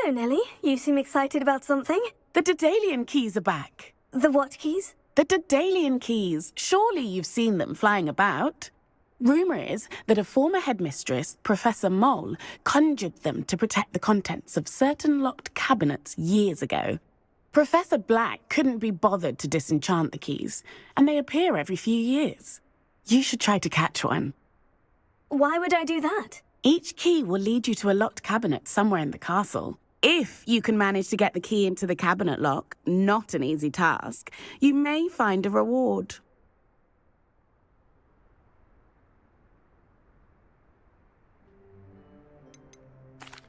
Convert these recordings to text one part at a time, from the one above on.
Hello, Nellie. You seem excited about something. The Daedalian keys are back. The what keys? The Daedalian keys. Surely you've seen them flying about. Rumour is that a former headmistress, Professor Mole, conjured them to protect the contents of certain locked cabinets years ago. Professor Black couldn't be bothered to disenchant the keys, and they appear every few years. You should try to catch one. Why would I do that? Each key will lead you to a locked cabinet somewhere in the castle. If you can manage to get the key into the cabinet lock, not an easy task, you may find a reward.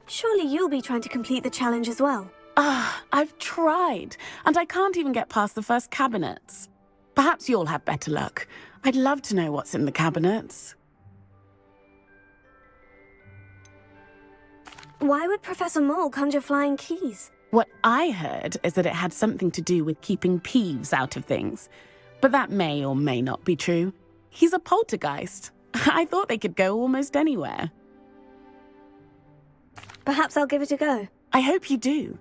Surely you'll be trying to complete the challenge as well. I've tried, and I can't even get past the first cabinets. Perhaps you'll have better luck. I'd love to know what's in the cabinets. Why would Professor Mole conjure flying keys? What I heard is that it had something to do with keeping Peeves out of things. But that may or may not be true. He's a poltergeist. I thought they could go almost anywhere. Perhaps I'll give it a go. I hope you do.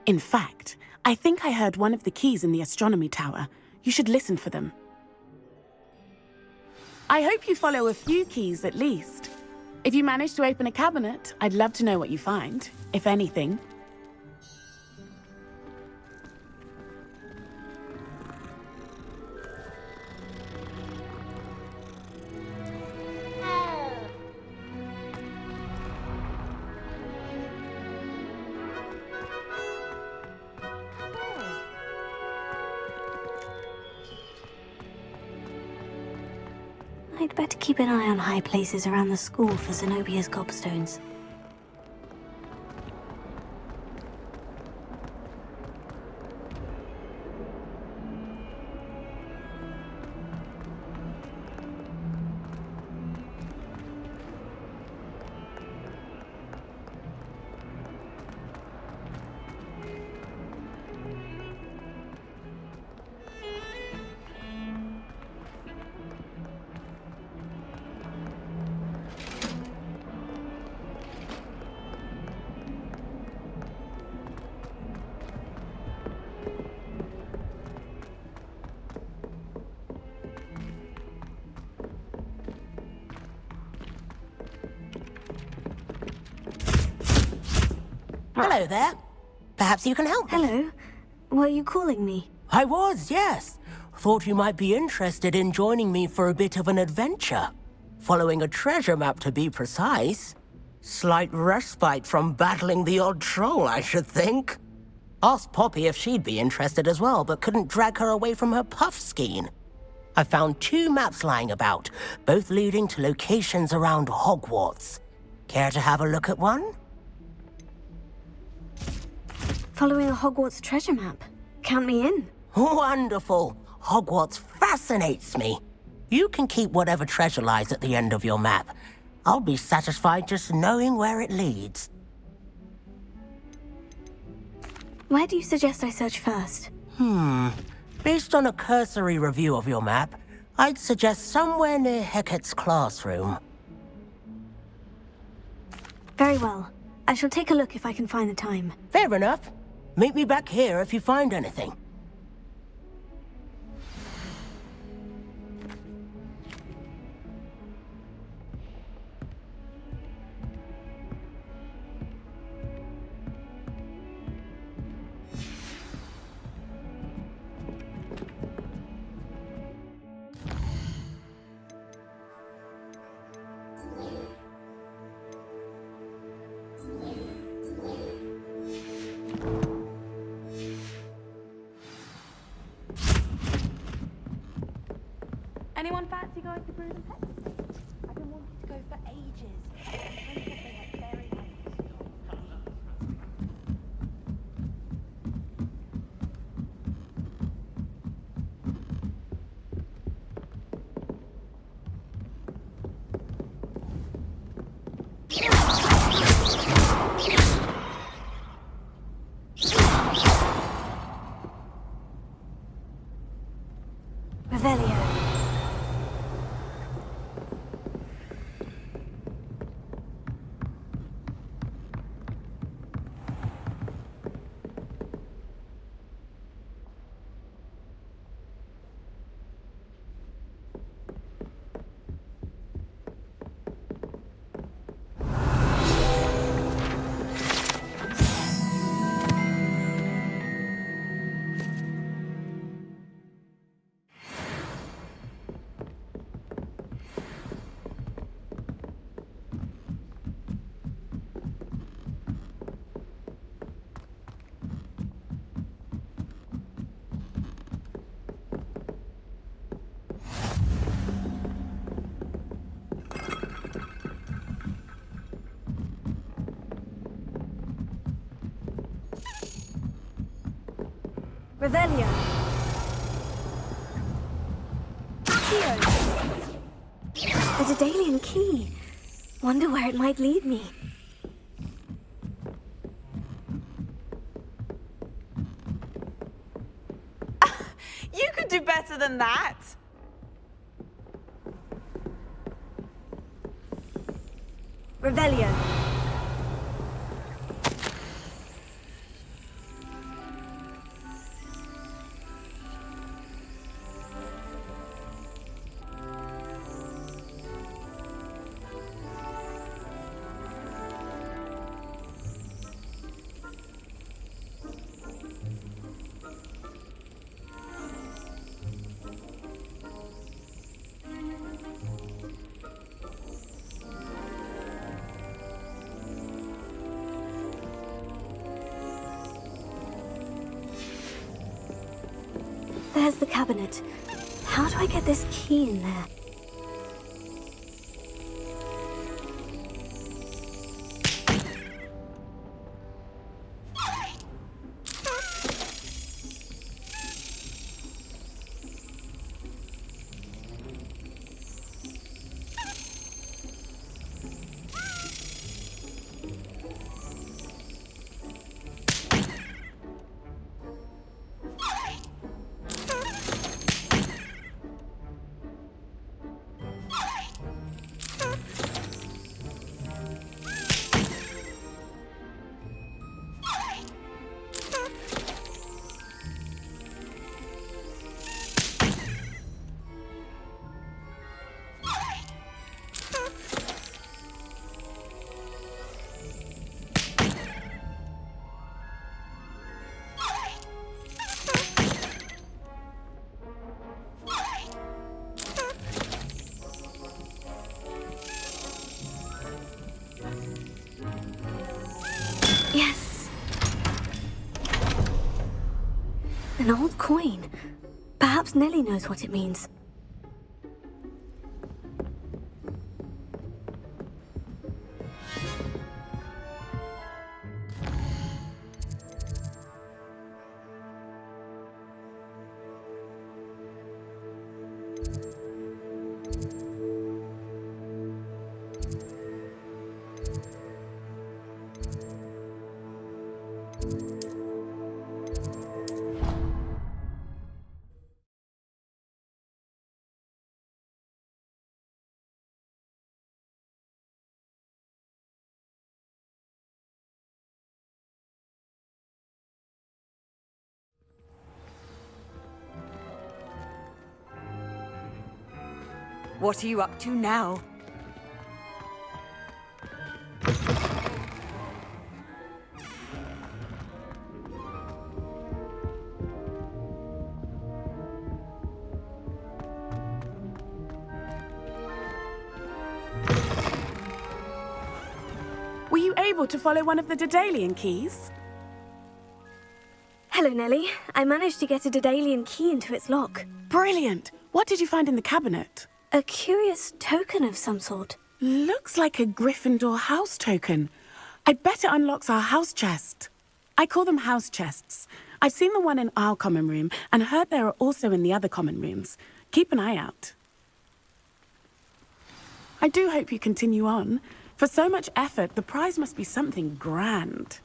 In fact, I think I heard one of the keys in the astronomy tower. You should listen for them. I hope you follow a few keys at least. If you manage to open a cabinet, I'd love to know what you find, if anything. I'd better keep an eye on high places around the school for Zenobia's gobstones. Hello there. Perhaps you can help me. Hello. Were you calling me? I was, yes. Thought you might be interested in joining me for a bit of an adventure. Following a treasure map, to be precise. Slight respite from battling the odd troll, I should think. Asked Poppy if she'd be interested as well, but couldn't drag her away from her puff skein. I found 2 maps lying about, both leading to locations around Hogwarts. Care to have a look at one? Following a Hogwarts treasure map. Count me in. Wonderful. Hogwarts fascinates me. You can keep whatever treasure lies at the end of your map. I'll be satisfied just knowing where it leads. Where do you suggest I search first? Based on a cursory review of your map, I'd suggest somewhere near Hecate's classroom. Very well. I shall take a look if I can find the time. Fair enough. Meet me back here if you find anything. Anyone fancy going to Brood and Pets? I've been wanting to go for ages. Revelio. Revelio. Accio. A Daedalian key. Wonder where it might lead me. You could do better than that. Revelio. There's the cabinet. How do I get this key in there? Yes. An old coin. Perhaps Nellie knows what it means. What are you up to now? Were you able to follow one of the Daedalian keys? Hello, Nellie. I managed to get a Daedalian key into its lock. Brilliant! What did you find in the cabinet? A curious token of some sort. Looks like a Gryffindor house token. I bet it unlocks our house chest. I call them house chests. I've seen the one in our common room and heard there are also in the other common rooms. Keep an eye out. I do hope you continue on. For so much effort, the prize must be something grand.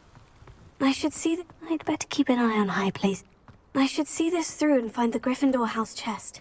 I'd better keep an eye on high place. I should see this through and find the Gryffindor house chest.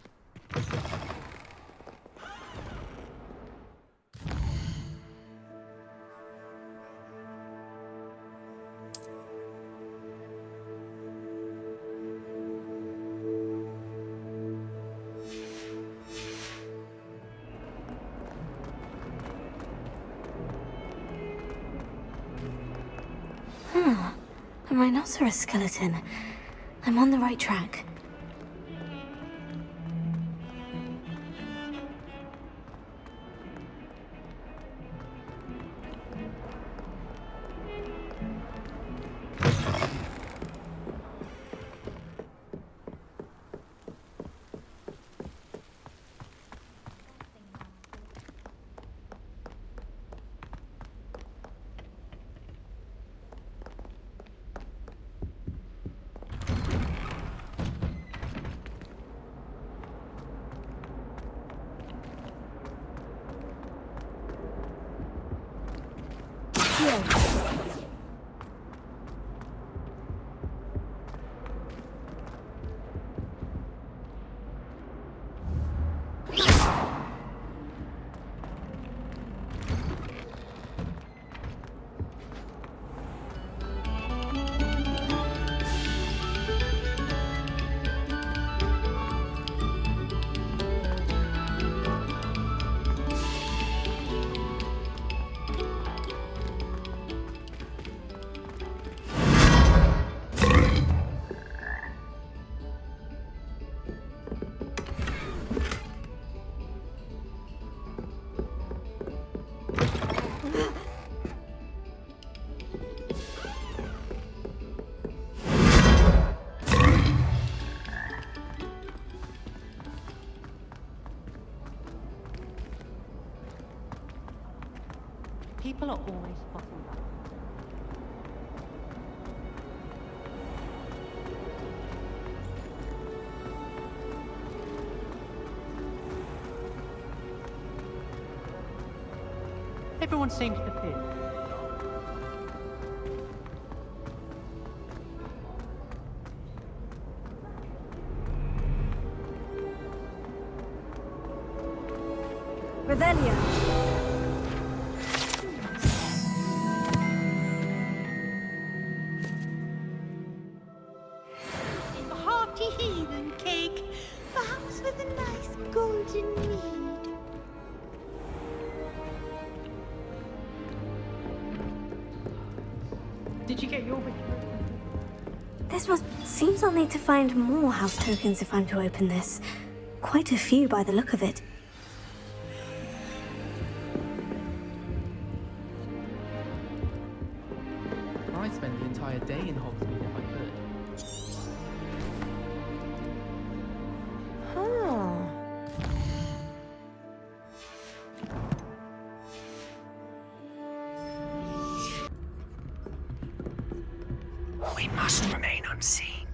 A rhinoceros skeleton. I'm on the right track. Accio. People are always spotting that. Everyone seems to fit. Revelio. Hearty heathen cake, perhaps with a nice golden mead. Did you get your wish? Seems I'll need to find more house tokens if I'm to open this. Quite a few by the look of it. I'd spend the entire day in Hogsmeade if I could. We must remain unseen.